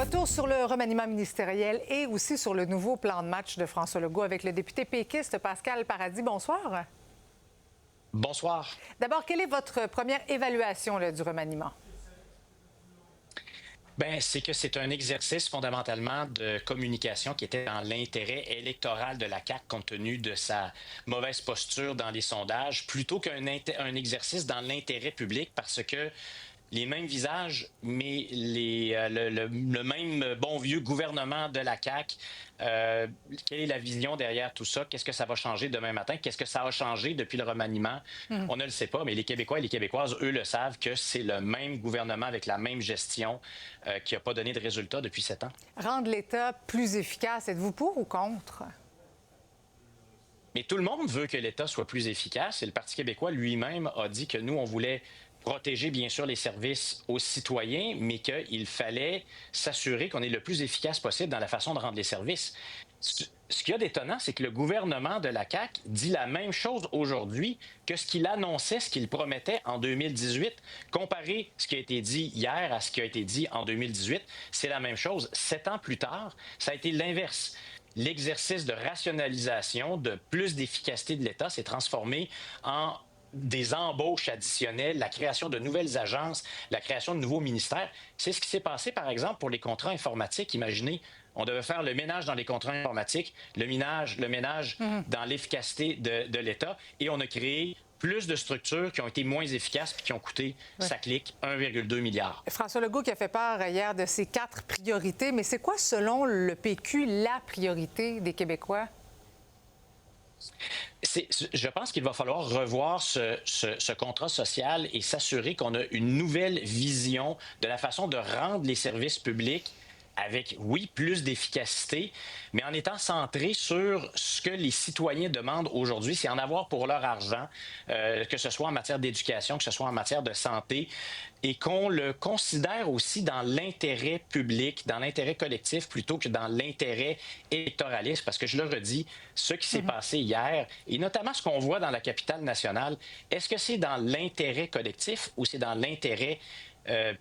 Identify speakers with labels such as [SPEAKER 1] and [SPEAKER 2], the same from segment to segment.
[SPEAKER 1] Retour sur le remaniement ministériel et aussi sur le nouveau plan de match de François Legault avec le député péquiste Pascal Paradis. Bonsoir.
[SPEAKER 2] Bonsoir.
[SPEAKER 1] D'abord, quelle est votre première évaluation du remaniement?
[SPEAKER 2] Bien, c'est que c'est un exercice fondamentalement de communication qui était dans l'intérêt électoral de la CAQ compte tenu de sa mauvaise posture dans les sondages, plutôt qu'un exercice dans l'intérêt public parce que les mêmes visages, mais le même bon vieux gouvernement de la CAQ. Quelle est la vision derrière tout ça? Qu'est-ce que ça va changer demain matin? Qu'est-ce que ça a changé depuis le remaniement? On ne le sait pas, mais les Québécois et les Québécoises, eux, le savent que c'est le même gouvernement avec la même gestion qui n'a pas donné de résultats depuis 7 ans.
[SPEAKER 1] Rendre l'État plus efficace, êtes-vous pour ou contre?
[SPEAKER 2] Mais tout le monde veut que l'État soit plus efficace et le Parti québécois lui-même a dit que nous, on voulait protéger bien sûr les services aux citoyens, mais qu'il fallait s'assurer qu'on est le plus efficace possible dans la façon de rendre les services. Ce qu'il y a d'étonnant, c'est que le gouvernement de la CAQ dit la même chose aujourd'hui que ce qu'il annonçait, ce qu'il promettait en 2018. Comparer ce qui a été dit hier à ce qui a été dit en 2018, c'est la même chose. 7 ans plus tard, ça a été l'inverse. L'exercice de rationalisation, de plus d'efficacité de l'État s'est transformé en des embauches additionnelles, la création de nouvelles agences, la création de nouveaux ministères. C'est ce qui s'est passé, par exemple, pour les contrats informatiques. Imaginez, on devait faire le ménage dans les contrats informatiques, le ménage dans l'efficacité de l'État, et on a créé plus de structures qui ont été moins efficaces et qui ont coûté, ça clique, 1,2 milliard.
[SPEAKER 1] François Legault qui a fait part hier de ses 4 priorités, mais c'est quoi, selon le PQ, la priorité des Québécois?
[SPEAKER 2] Je pense qu'il va falloir revoir ce contrat social et s'assurer qu'on a une nouvelle vision de la façon de rendre les services publics avec, oui, plus d'efficacité, mais en étant centré sur ce que les citoyens demandent aujourd'hui, c'est en avoir pour leur argent, que ce soit en matière d'éducation, que ce soit en matière de santé, et qu'on le considère aussi dans l'intérêt public, dans l'intérêt collectif, plutôt que dans l'intérêt électoraliste, parce que je le redis, ce qui s'est passé hier, et notamment ce qu'on voit dans la capitale nationale, est-ce que c'est dans l'intérêt collectif ou c'est dans l'intérêt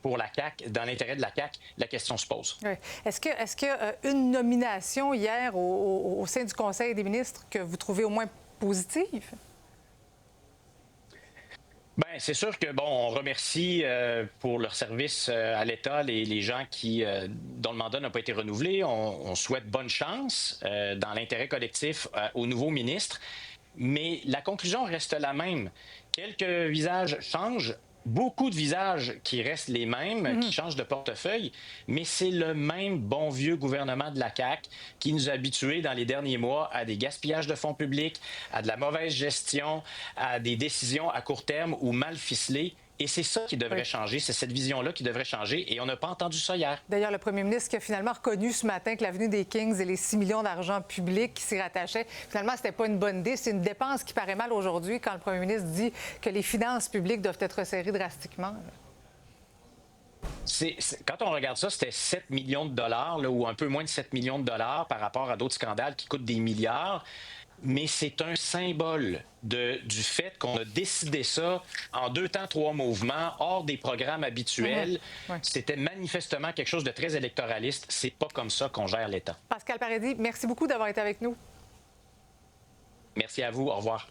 [SPEAKER 2] pour la CAQ, dans l'intérêt de la CAQ, la question se pose.
[SPEAKER 1] Oui. Est-ce que une nomination hier au sein du Conseil des ministres que vous trouvez au moins positive?
[SPEAKER 2] Bien, c'est sûr que, bon, on remercie pour leur service à l'État les gens dont le mandat n'a pas été renouvelé. On souhaite bonne chance dans l'intérêt collectif au nouveau ministre. Mais la conclusion reste la même. Quelques visages changent. Beaucoup de visages qui restent les mêmes, qui changent de portefeuille, mais c'est le même bon vieux gouvernement de la CAQ qui nous a habitués dans les derniers mois à des gaspillages de fonds publics, à de la mauvaise gestion, à des décisions à court terme ou mal ficelées. Et c'est ça qui devrait changer, c'est cette vision-là qui devrait changer, et on n'a pas entendu ça hier.
[SPEAKER 1] D'ailleurs, le premier ministre qui a finalement reconnu ce matin que l'avenue des Kings et les 6 millions d'argent public qui s'y rattachaient, finalement, c'était pas une bonne idée. C'est une dépense qui paraît mal aujourd'hui quand le premier ministre dit que les finances publiques doivent être resserrées drastiquement.
[SPEAKER 2] Quand on regarde ça, c'était 7 millions de dollars, là, ou un peu moins de 7 millions de dollars par rapport à d'autres scandales qui coûtent des milliards. Mais c'est un symbole du fait qu'on a décidé ça en 2 temps, 3 mouvements, hors des programmes habituels. C'était manifestement quelque chose de très électoraliste. C'est pas comme ça qu'on gère l'État.
[SPEAKER 1] Pascal Paradis, merci beaucoup d'avoir été avec nous.
[SPEAKER 2] Merci à vous. Au revoir.